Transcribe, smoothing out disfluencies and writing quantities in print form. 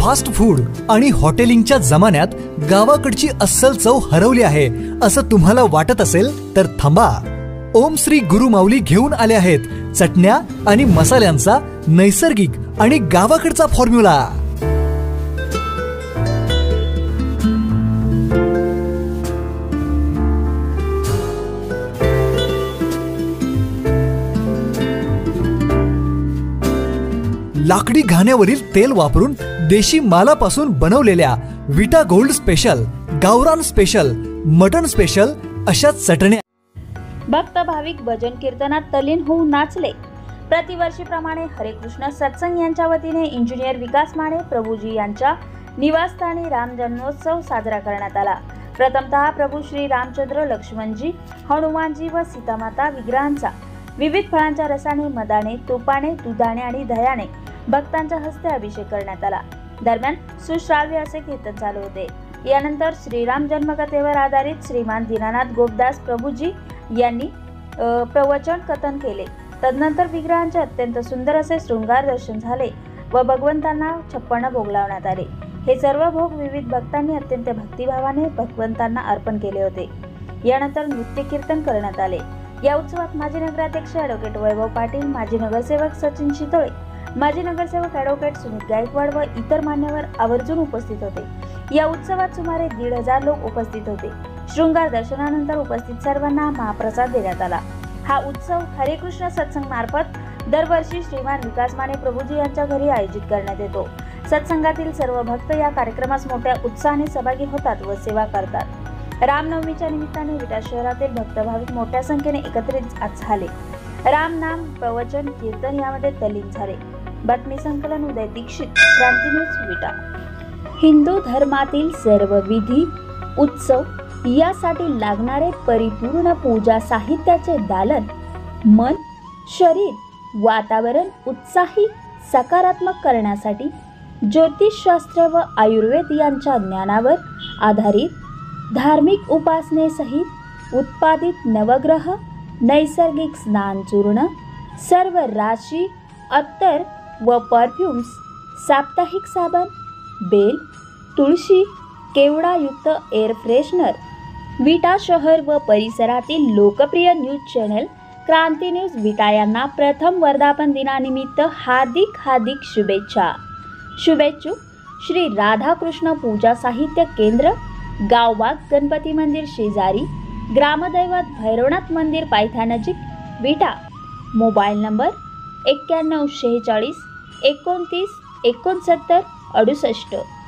Fast food आणि हॉटेलिंगच्या जमान्यात गावाकडची अस्सल चव हरवली आहे असं तुम्हाला वाटत असेल तर थांबा. ओम श्री गुरु माऊली घेऊन आले आहेत चटण्या आणि मसाल्यांचा नैसर्गिक आणि गावाकडचा फॉर्म्युला. लाकडी घाण्यावरील तेल वापरून देशी मालापासून बनवलेल्या विटा गोल्ड स्पेशल, गावरान स्पेशल, मटन स्पेशल अशा चटण्या. भक्त भाविक भजन कीर्तनात तल्लीन होऊन नाचले. प्रतिवर्षीप्रमाणे हरे कृष्ण सत्संग यांच्या वतीने इंजिनियर विकास माने प्रभूजी यांच्या निवासस्थानी राम जन्मोत्सव साजरा करण्यात आला. प्रथमतः प्रभू श्री रामचंद्र, लक्ष्मणजी, हनुमानजी व सीतामाता विग्रहांचा विविध फळांच्या रसाने, मदाने, तुपाने, दुधाने आणि दह्याने भक्तांच्या हस्ते अभिषेक करण्यात आला. दरम्यान सुश्राव्य असे कीर्तन चालू होते. यानंतर श्रीराम जन्मकथेवर आधारित श्रीमान दीनानाथ गोपदास प्रभूजी यांनी प्रवचन कथन केले. तदनंतर विग्रहांचे अत्यंत सुंदर असे शृंगार दर्शन झाले व भगवंतांना 56 भोग लावण्यात आले. हे सर्व भोग विविध भक्तांनी अत्यंत भक्तिभावाने भगवंतांना अर्पण केले होते. यानंतर नृत्य कीर्तन करण्यात आले. या उत्सवात माजी नगराध्यक्ष ॲडव्होकेट वैभव पाटील, माजी नगरसेवक सचिन शितोळे, माजी नगरसेवक ॲडव्होकेट सुनील गायकवाड व इतर मान्यवर आवर्जून उपस्थित होते. या उत्सवात सुमारे 1,500 लोक उपस्थित होते. शृंगार दर्शनानंतर उपस्थित सर्वांना महाप्रसाद देण्यात आला. हा उत्सव हरे कृष्ण सत्संग मार्फत दरवर्षी श्रीमान विकास माने प्रभूजी यांच्या घरी आयोजित करण्यात येतो. सत्संगातील सर्व भक्त या कार्यक्रमास मोठ्या उत्साहाने सहभागी होतात व सेवा करतात. रामनवमीच्या निमित्ताने विटा शहरातील भक्त भाविक मोठ्या संख्येने एकत्रित झाले. राम नाम, प्रवचन, कीर्तन यामध्ये तल्लीन झाले. बातमी संकलन उदय दीक्षित, क्रांती न्यूज, विटा. हिंदू धर्मातील सर्व विधी, उत्सव यासाठी लागणारे परिपूर्ण पूजा साहित्याचे दालन, मन, शरीर, वातावरण उत्साही सकारात्मक करण्यासाठी ज्योतिषशास्त्र व आयुर्वेद यांच्या ज्ञानावर आधारित धार्मिक उपासनेसहित उत्पादित नवग्रह, नैसर्गिक स्नान चूर्ण, सर्व राशी, अत्तर व परफ्यूम्स, साप्ताहिक साबण, बेल, तुळशी, केवडायुक्त एअर फ्रेशनर, विटा शहर व परिसरातील लोकप्रिय न्यूज चॅनल क्रांती न्यूज विटा यांना प्रथम वर्धापन दिनानिमित्त हार्दिक शुभेच्छा. शुभेच्छुक श्री राधाकृष्ण पूजा साहित्य केंद्र, गावबाग गणपती मंदिर शेजारी, ग्रामदैवत भैरवनाथ मंदिर पायथ्यानजीक, विटा. Mobile number 91 46 29 69 68.